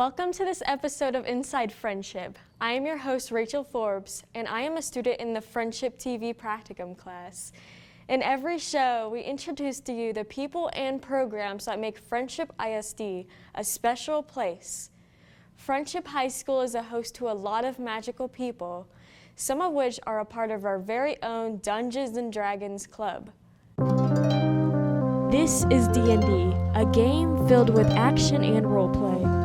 Welcome to this episode of Inside Frenship. I am your host, Rachel Forbes, and I am a student in the Frenship TV Practicum class. In every show, we introduce to you the people and programs that make Frenship ISD a special place. Frenship High School is a host to a lot of magical people, some of which are a part of our very own Dungeons & Dragons Club. This is D&D, a game filled with action and roleplay.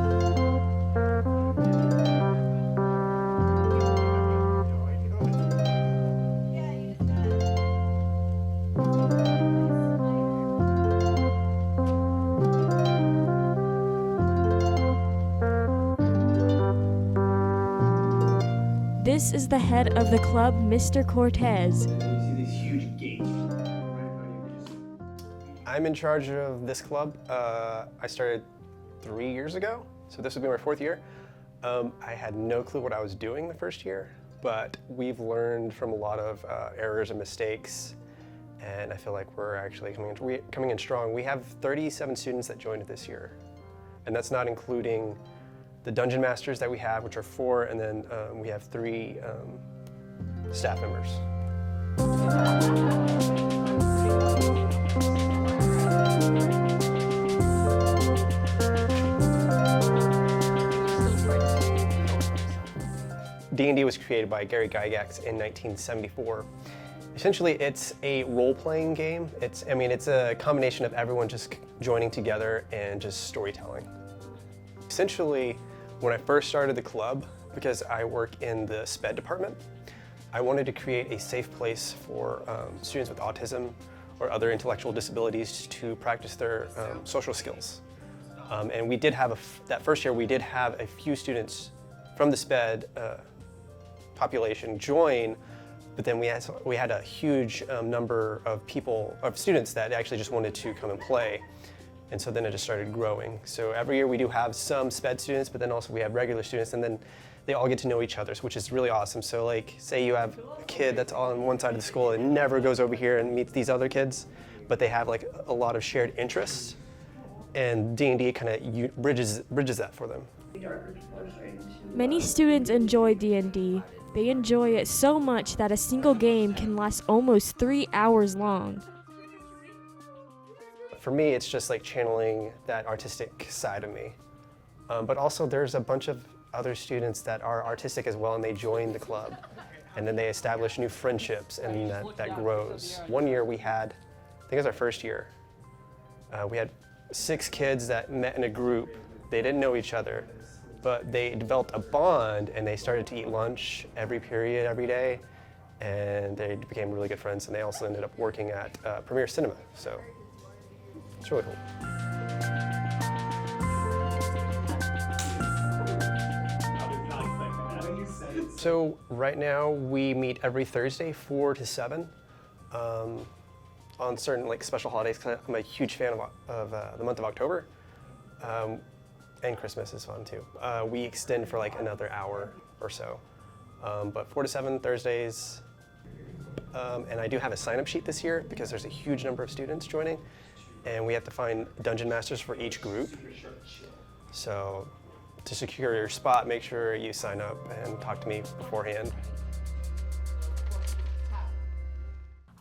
This is the head of the club, Mr. Cortez. I'm in charge of this club. I started 3 years ago, so this will be my 4th year. I had no clue what I was doing the first year, but we've learned from a lot of errors and mistakes, and I feel like we're actually coming in strong. We have 37 students that joined this year, and that's not including the Dungeon Masters that we have, which are 4, and then we have 3 staff members. D&D was created by Gary Gygax in 1974. Essentially, it's a role-playing game. It's a combination of everyone just joining together and just storytelling. Essentially, when I first started the club, because I work in the SPED department, I wanted to create a safe place for students with autism or other intellectual disabilities to practice their social skills. And we did have, that first year, we did have a few students from the SPED population join, but then we had a huge number of students that actually just wanted to come and play. And so then it just started growing. So every year we do have some SPED students, but then also we have regular students, and then they all get to know each other, which is really awesome. So like, say you have a kid that's on one side of the school and never goes over here and meets these other kids, but they have like a lot of shared interests, and D&D kind of bridges that for them. Many students enjoy D&D. They enjoy it so much that a single game can last almost 3 hours long. For me, it's just like channeling that artistic side of me. But also there's a bunch of other students that are artistic as well, and they join the club. And then they establish new friendships, and that grows. One year we had, I think it was our first year, we had 6 kids that met in a group. They didn't know each other, but they developed a bond, and they started to eat lunch every period, every day, and they became really good friends, and they also ended up working at Premier Cinema, so it's really cool. So right now we meet every Thursday, 4 to 7, on certain like special holidays. I'm a huge fan of the month of October. And Christmas is fun too. We extend for like another hour or so. But 4 to 7 Thursdays. And I do have a sign-up sheet this year because there's a huge number of students joining, and we have to find Dungeon Masters for each group. So to secure your spot, make sure you sign up and talk to me beforehand.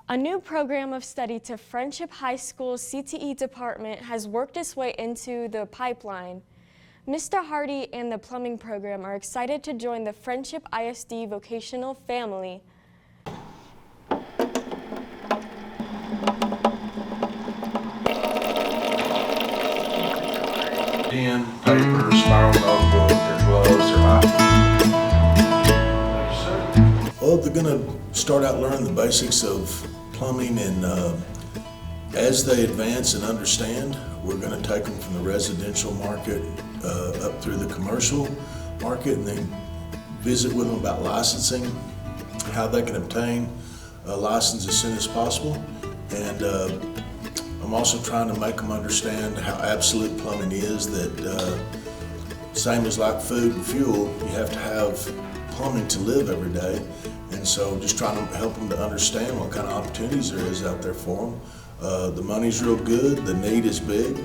A new program of study to Frenship High School's CTE department has worked its way into the pipeline. Mr. Hardy and the plumbing program are excited to join the Frenship ISD vocational family. Pen, paper, spiral notebook, their gloves, their eye. Well, they're going to start out learning the basics of plumbing, and as they advance and understand, we're going to take them from the residential market up through the commercial market, and then visit with them about licensing, how they can obtain a license as soon as possible. And I'm also trying to make them understand how absolute plumbing is, that same as like food and fuel, you have to have plumbing to live every day. And so just trying to help them to understand what kind of opportunities there is out there for them. The money's real good, the need is big.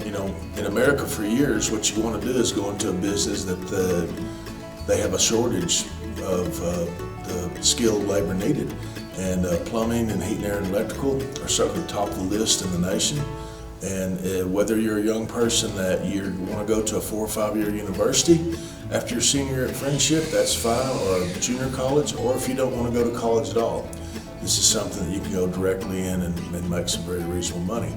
You know, in America for years, what you want to do is go into a business that they have a shortage of the skilled labor needed. And plumbing and heating, air, and electrical are certainly top of the list in the nation. And whether you're a young person that you want to go to a 4 or 5 year university after your senior at Frenship, that's fine, or a junior college, or if you don't want to go to college at all, this is something that you can go directly in and make some very reasonable money.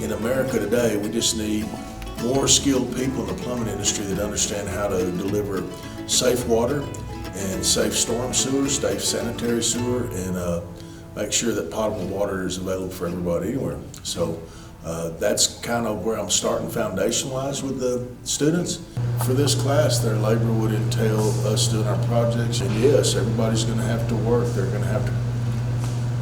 In America today, we just need more skilled people in the plumbing industry that understand how to deliver safe water and safe storm sewer, safe sanitary sewer, and make sure that potable water is available for everybody anywhere. So that's kind of where I'm starting foundation-wise with the students. For this class, their labor would entail us doing our projects, and yes, everybody's going to have to work. They're going to have to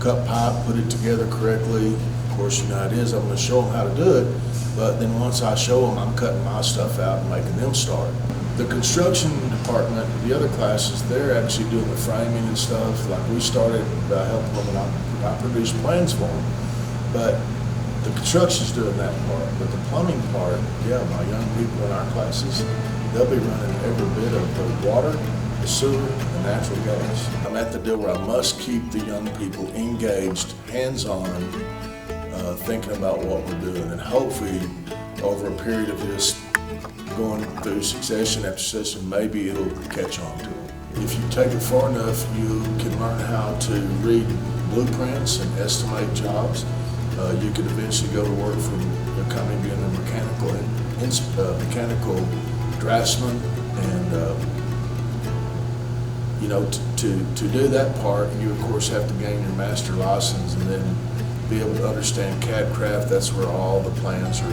cut pipe, put it together correctly. Of course, you know how it is. I'm going to show them how to do it, but then once I show them, I'm cutting my stuff out and making them start. The construction department, the other classes, they're actually doing the framing and stuff. Like we started helping them, and I produced plans for them. But the construction's doing that part. But the plumbing part, yeah, my young people in our classes, they'll be running every bit of the water, the sewer, and natural gas. I'm at the deal where I must keep the young people engaged, hands-on, thinking about what we're doing, and hopefully over a period of this going through succession after succession, maybe it'll catch on to them. If you take it far enough, you can learn how to read blueprints and estimate jobs. You could eventually go to work for a company being a mechanical draftsman, and you know, to do that part, you of course have to gain your master license and then be able to understand CAD craft. That's where all the plans are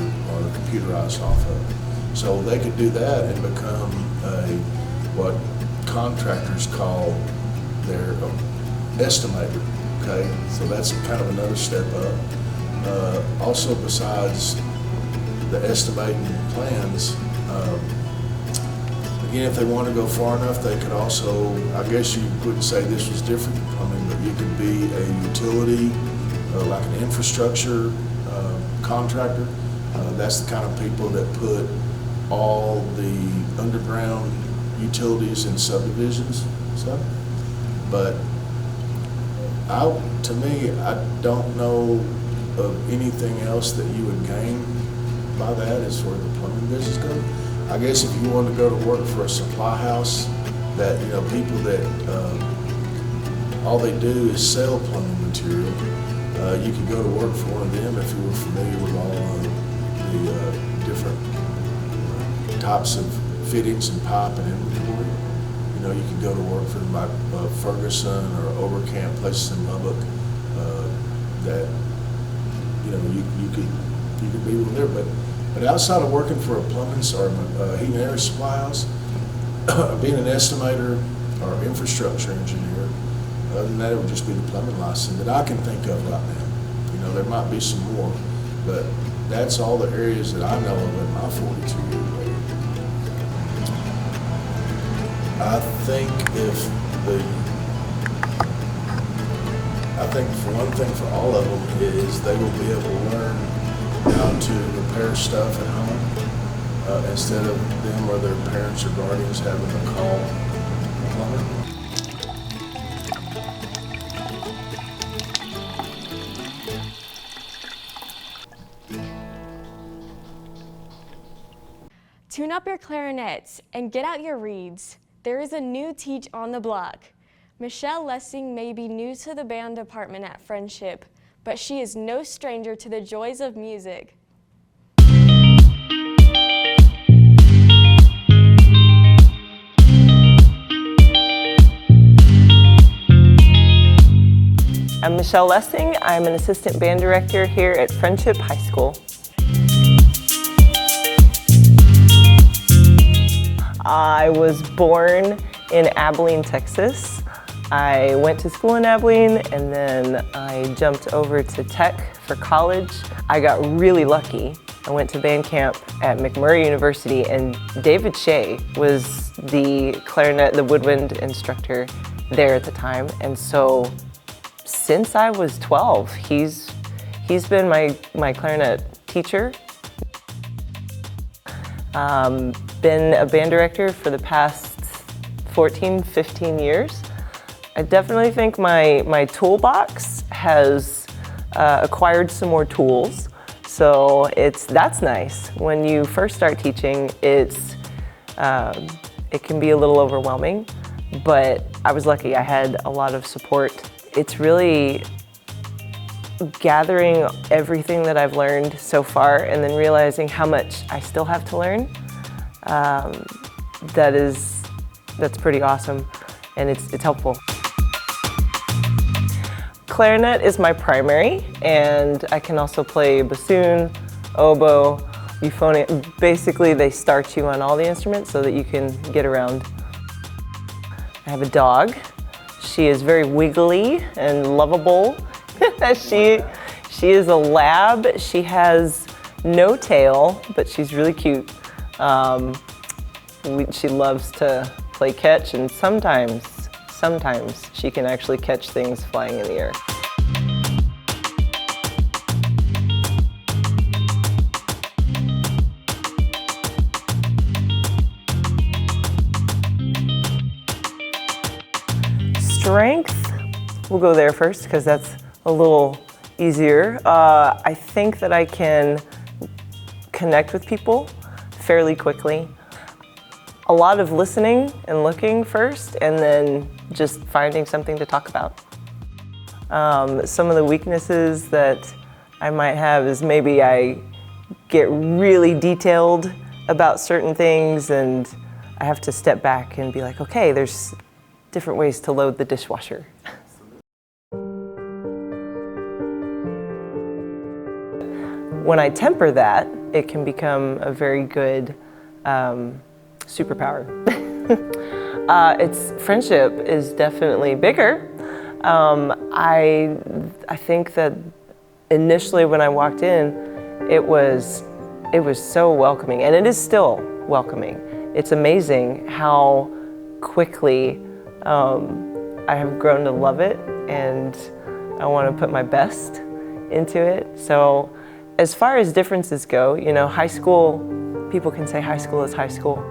computerized off of. So they could do that and become what contractors call their estimator, okay? So that's kind of another step up. Also, besides the estimating plans, again, if they want to go far enough, they could also, I guess you wouldn't say this was different than plumbing, but you could be a utility, like an infrastructure contractor. That's the kind of people that put all the underground utilities in subdivisions and stuff. But to me, I don't know of anything else that you would gain by that as far as the plumbing business goes. I guess if you want to go to work for a supply house, that, you know, people that all they do is sell plumbing material, you could go to work for one of them if you were familiar with all the different types of fittings and pipe and inventory. You know, you could go to work for them like Ferguson or Overcamp, places in Lubbock, that, you know, you could be with there. But outside of working for a plumbing or heating and air supply house, being an estimator or infrastructure engineer, other than that, it would just be the plumbing license that I can think of right now. You know, there might be some more, but that's all the areas that I know of in my 42 years later. I think for one thing for all of them is they will be able to learn how to repair stuff at home instead of them or their parents or guardians having to call a plumber. Tune up your clarinets and get out your reeds. There is a new teach on the block. Michelle Lessing may be new to the band department at Frenship, but she is no stranger to the joys of music. I'm Michelle Lessing. I'm an assistant band director here at Frenship High School. I was born in Abilene, Texas. I went to school in Abilene and then I jumped over to Tech for college. I got really lucky I went to band camp at McMurray University, and David Shea was the clarinet, the woodwind instructor there at the time. And so since I was 12, he's been my clarinet teacher. Been a band director for the past 14, 15 years. I definitely think my toolbox has acquired some more tools. So that's nice. When you first start teaching, it can be a little overwhelming, but I was lucky. I had a lot of support. It's really gathering everything that I've learned so far and then realizing how much I still have to learn. That's pretty awesome, and it's helpful. Clarinet is my primary, and I can also play bassoon, oboe, euphonium. Basically, they start you on all the instruments so that you can get around. I have a dog. She is very wiggly and lovable. She is a lab. She has no tail, but she's really cute. She loves to play catch, and sometimes she can actually catch things flying in the air. Strength, we'll go there first because that's a little easier. I think that I can connect with people fairly quickly. A lot of listening and looking first, and then just finding something to talk about. Some of the weaknesses that I might have is maybe I get really detailed about certain things, and I have to step back and be like, okay, there's different ways to load the dishwasher. When I temper that, it can become a very good superpower. Friendship is definitely bigger. I think that initially when I walked in, it was so welcoming, and it is still welcoming. It's amazing how quickly I have grown to love it, and I want to put my best into it. So as far as differences go, you know, high school, people can say high school is high school,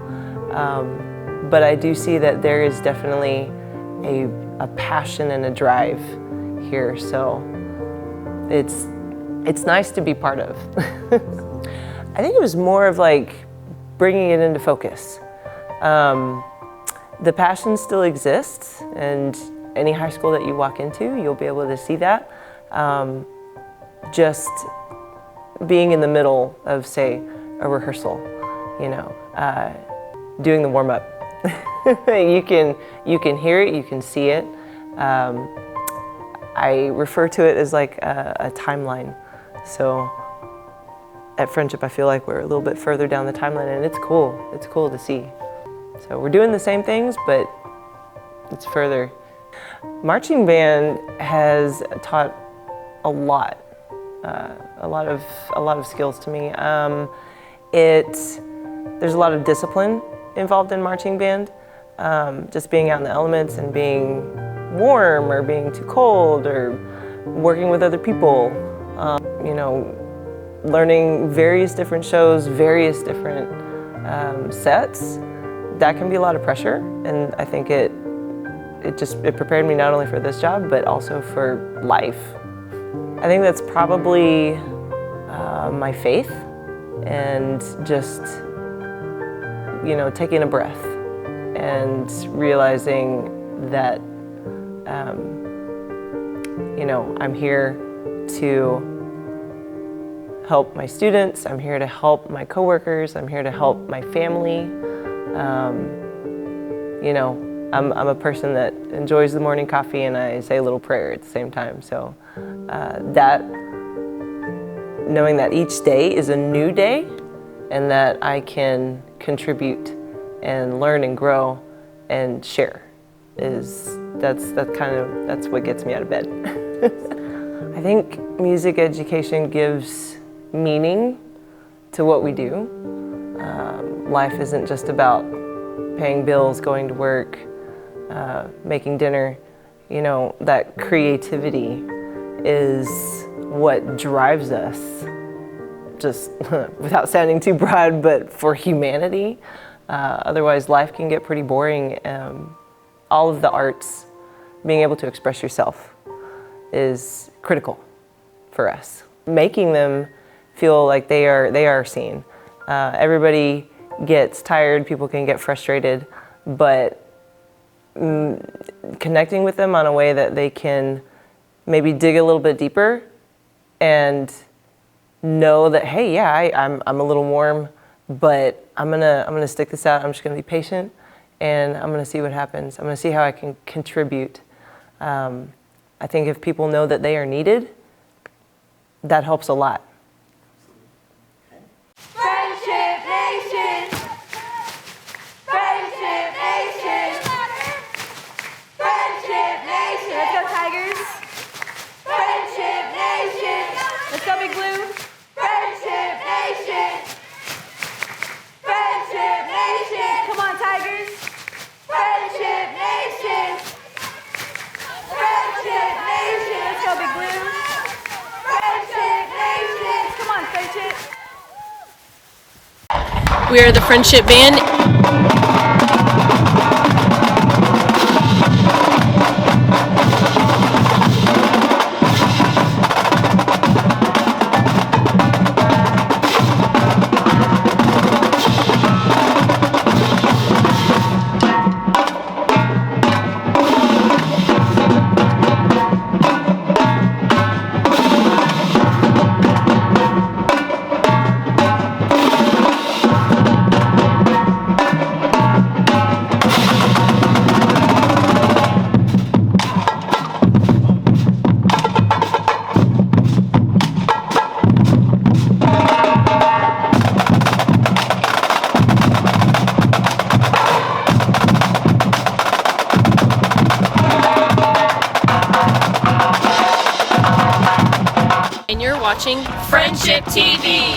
but I do see that there is definitely a passion and a drive here, so it's nice to be part of. I think it was more of like bringing it into focus. The passion still exists, and any high school that you walk into, you'll be able to see that. Just being in the middle of, say, a rehearsal, you know, doing the warm-up. You can hear it, you can see it. I refer to it as like a timeline. So at Friendship, I feel like we're a little bit further down the timeline, and it's cool. It's cool to see. So we're doing the same things, but it's further. Marching band has taught a lot of skills to me. There's a lot of discipline involved in marching band. Just being out in the elements and being warm or being too cold or working with other people. You know, learning various different shows, various different sets. That can be a lot of pressure, and I think it prepared me not only for this job, but also for life. I think that's probably my faith, and just, you know, taking a breath and realizing that, you know, I'm here to help my students, I'm here to help my coworkers, I'm here to help my family. You know, I'm a person that enjoys the morning coffee, and I say a little prayer at the same time. So knowing that each day is a new day, and that I can contribute and learn and grow and share, that's what gets me out of bed. I think music education gives meaning to what we do. Life isn't just about paying bills, going to work, making dinner. You know, that creativity is what drives us, just without sounding too broad, but for humanity. Otherwise, life can get pretty boring. All of the arts, being able to express yourself is critical for us. Making them feel like they are seen. Everybody gets tired, people can get frustrated, but connecting with them on a way that they can maybe dig a little bit deeper and know that, hey, yeah, I'm a little warm, but I'm gonna stick this out. I'm just gonna be patient, and I'm gonna see what happens. I'm gonna see how I can contribute. I think if people know that they are needed, that helps a lot. Friendship Nation! Friendship Nation! Friendship Nation! Let's go Tigers! Friendship Nation! Let's go Big Blue! Friendship Nation! Friendship Nation! Come on Tigers! Friendship Nation! Friendship Nation! Let's go Big Blue! Friendship Nation! Come on Friendship! We are the Friendship Band. And you're watching Friendship TV.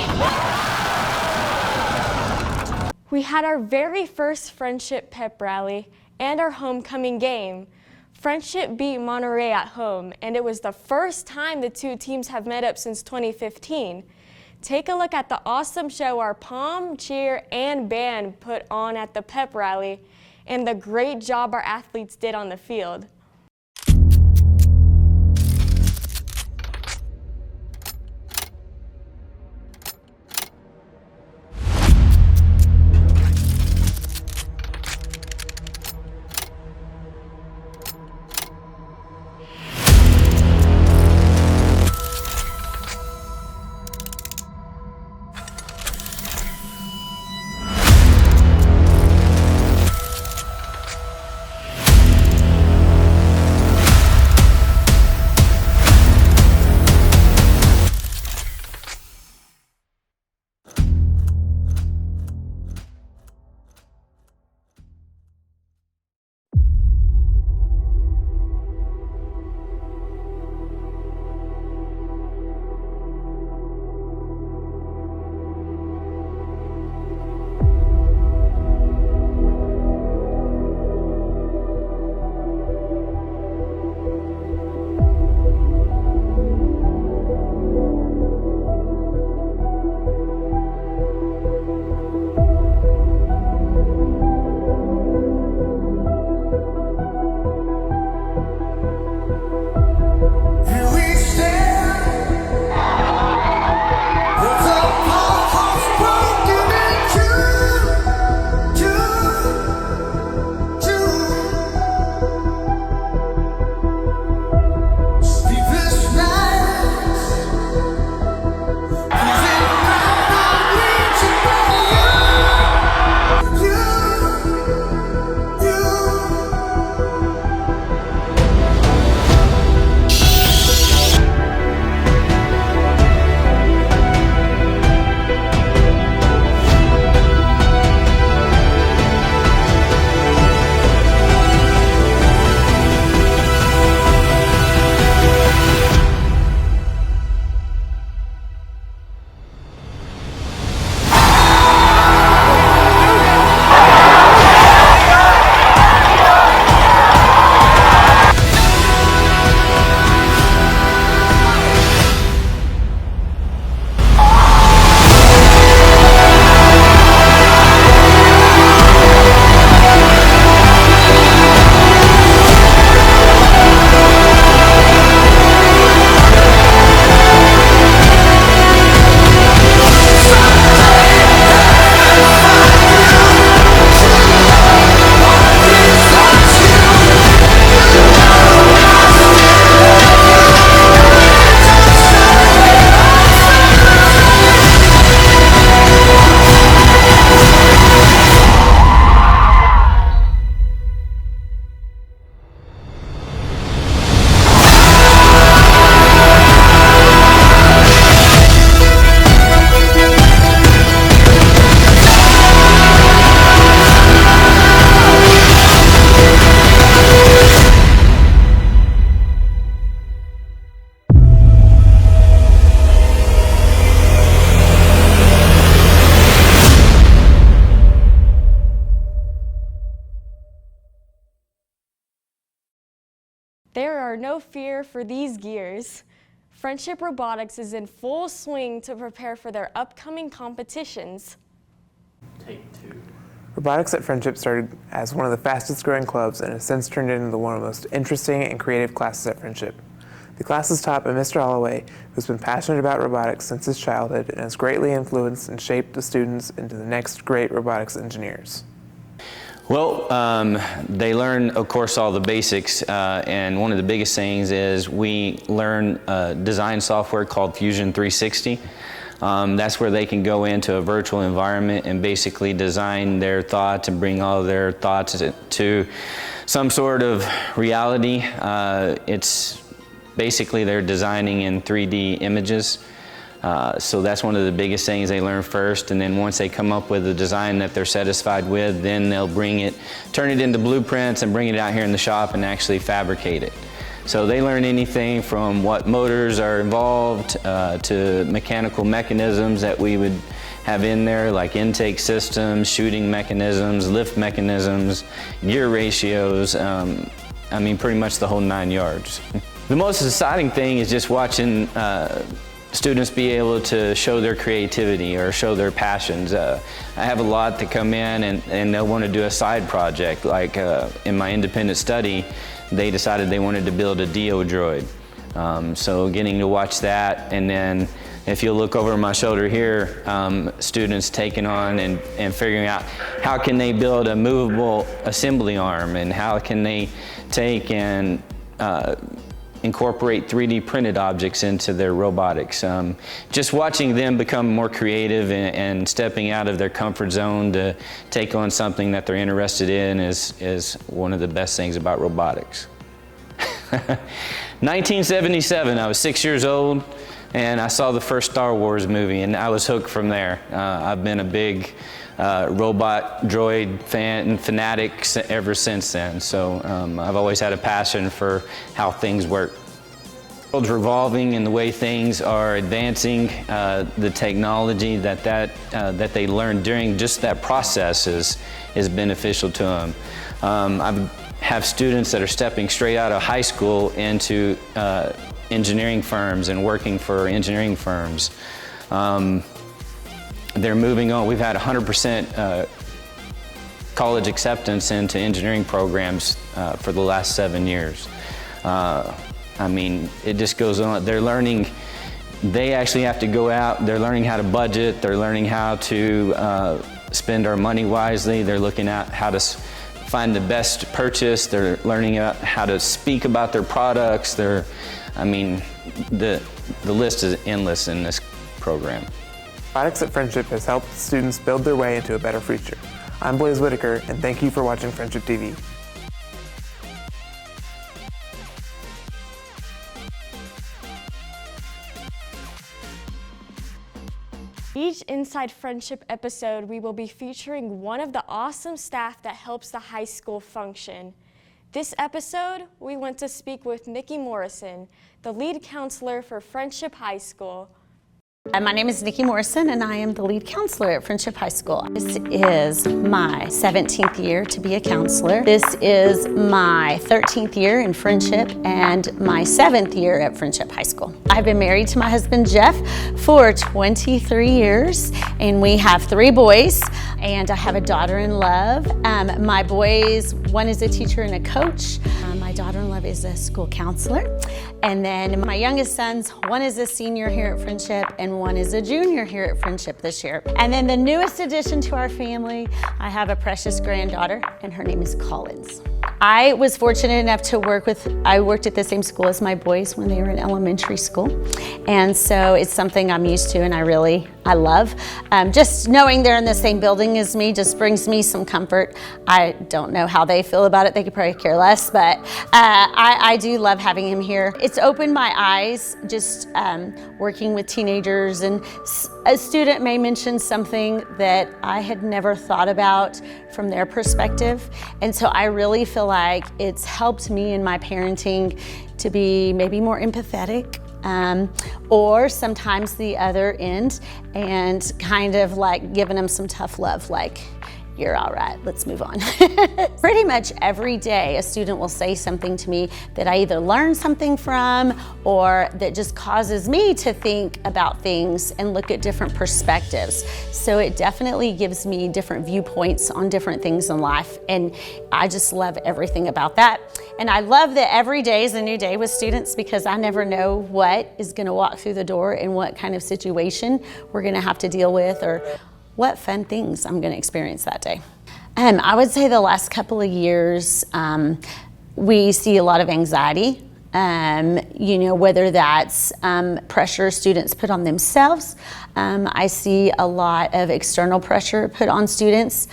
We had our very first Friendship pep rally and our homecoming game. Friendship beat Monterey at home, and it was the first time the two teams have met up since 2015. Take a look at the awesome show our pom, cheer, and band put on at the pep rally, and the great job our athletes did on the field. There are no fear for these gears. Frenship Robotics is in full swing to prepare for their upcoming competitions. Robotics at Frenship started as one of the fastest growing clubs and has since turned into one of the most interesting and creative classes at Frenship. The class is taught by Mr. Holloway, who's been passionate about robotics since his childhood and has greatly influenced and shaped the students into the next great robotics engineers. Well, they learn, of course, all the basics, and one of the biggest things is we learn design software called Fusion 360. That's where they can go into a virtual environment and basically design their thoughts and bring all their thoughts to some sort of reality. It's basically they're designing in 3D images. So that's one of the biggest things they learn first, and then once they come up with a design that they're satisfied with, then they'll turn it into blueprints and bring it out here in the shop and actually fabricate it. So they learn anything from what motors are involved to mechanical mechanisms that we would have in there, like intake systems, shooting mechanisms, lift mechanisms, gear ratios, I mean pretty much the whole 9 yards. The most exciting thing is just watching students be able to show their creativity or show their passions. I have a lot that come in and they'll want to do a side project. Like in my independent study, they decided they wanted to build a Dio droid. So getting to watch that, and then if you look over my shoulder here, students taking on and figuring out how can they build a movable assembly arm, and how can they take and incorporate 3D printed objects into their robotics. Just watching them become more creative and stepping out of their comfort zone to take on something that they're interested in is one of the best things about robotics. 1977, I was 6 years old, and I saw the first Star Wars movie, and I was hooked from there. I've been a big robot droid fan and fanatic ever since then. So I've always had a passion for how things work. The world's revolving, and the way things are advancing, the technology that they learn during just that process is beneficial to them. I have students that are stepping straight out of high school into engineering firms and working for engineering firms. They're moving on. We've had 100% college acceptance into engineering programs for the last 7 years. I mean, it just goes on. They're learning, they actually have to go out, they're learning how to budget, they're learning how to spend our money wisely, they're looking at how to find the best purchase, they're learning how to speak about their products. I mean, the list is endless in this program. Robotics at Frenship has helped students build their way into a better future. I'm Blaze Whitaker, and thank you for watching Frenship TV. Each Inside Frenship episode, we will be featuring one of the awesome staff that helps the high school function. This episode, we went to speak with Nikki Morrison, the lead counselor for Frenship High School. My name is Nikki Morrison, and I am the lead counselor at Frenship High School. This is my 17th year to be a counselor. This is my 13th year in Frenship and my 7th year at Frenship High School. I've been married to my husband Jeff for 23 years, and we have 3 boys, and I have a daughter-in-law. My boys, one is a teacher and a coach. My daughter-in-law is a school counselor. And then my youngest sons, one is a senior here at Frenship and one is a junior here at Frenship this year. And then the newest addition to our family, I have a precious granddaughter, and her name is Collins. I was fortunate enough to I worked at the same school as my boys when they were in elementary school. And so it's something I'm used to and I love. Just knowing they're in the same building as me just brings me some comfort. I don't know how they feel about it. They could probably care less, but I do love having him here. It's opened my eyes just working with teenagers, and a student may mention something that I had never thought about from their perspective. And so I really feel like it's helped me in my parenting to be maybe more empathetic, or sometimes the other end, and kind of like giving them some tough love, like, you're all right, let's move on. Pretty much every day, a student will say something to me that I either learn something from or that just causes me to think about things and look at different perspectives. So it definitely gives me different viewpoints on different things in life, and I just love everything about that. And I love that every day is a new day with students because I never know what is gonna walk through the door and what kind of situation we're gonna have to deal with or what fun things I'm gonna experience that day. I would say the last couple of years, we see a lot of anxiety, you know, whether that's pressure students put on themselves. I see a lot of external pressure put on students,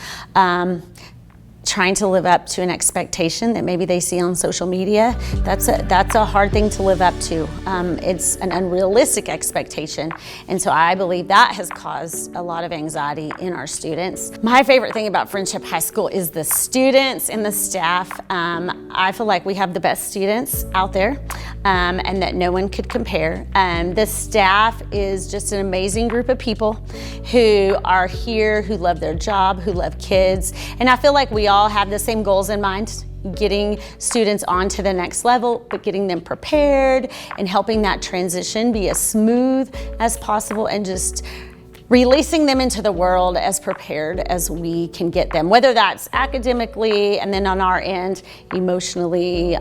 trying to live up to an expectation that maybe they see on social media. That's a hard thing to live up to. It's an unrealistic expectation, and so I believe that has caused a lot of anxiety in our students. My favorite thing about Frenship High School is the students and the staff. I feel like we have the best students out there, and that no one could compare. The staff is just an amazing group of people who are here, who love their job, who love kids, and I feel like we all have the same goals in mind, getting students on to the next level, but getting them prepared and helping that transition be as smooth as possible and just releasing them into the world as prepared as we can get them, whether that's academically and then on our end, emotionally,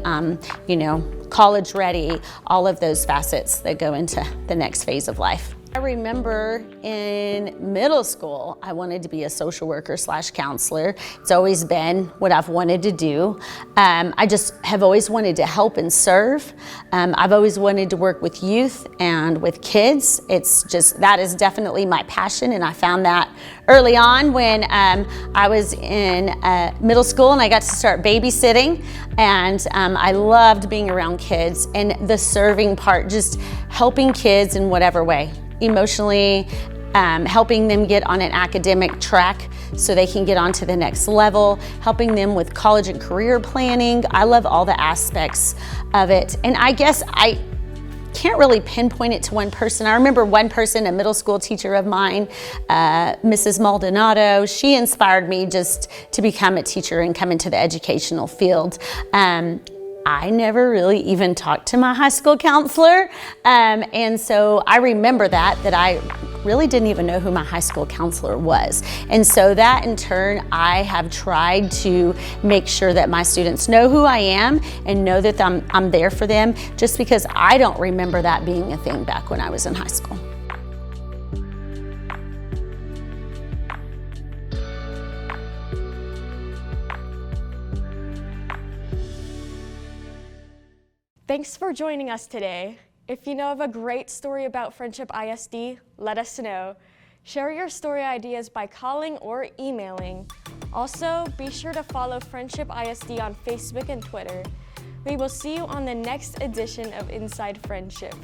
you know, college ready, all of those facets that go into the next phase of life. I remember in middle school, I wanted to be a social worker / counselor. It's always been what I've wanted to do. I just have always wanted to help and serve. I've always wanted to work with youth and with kids. It's just, that is definitely my passion, and I found that early on when I was in middle school and I got to start babysitting, and I loved being around kids and the serving part, just helping kids in whatever way. Emotionally, helping them get on an academic track so they can get on to the next level, helping them with college and career planning. I love all the aspects of it. And I guess I can't really pinpoint it to one person. I remember one person, a middle school teacher of mine, Mrs. Maldonado, she inspired me just to become a teacher and come into the educational field. I never really even talked to my high school counselor. And so I remember that I really didn't even know who my high school counselor was. And so that in turn, I have tried to make sure that my students know who I am and know that I'm there for them, just because I don't remember that being a thing back when I was in high school. Thanks for joining us today. If you know of a great story about Frenship ISD, let us know. Share your story ideas by calling or emailing. Also, be sure to follow Frenship ISD on Facebook and Twitter. We will see you on the next edition of Inside Frenship.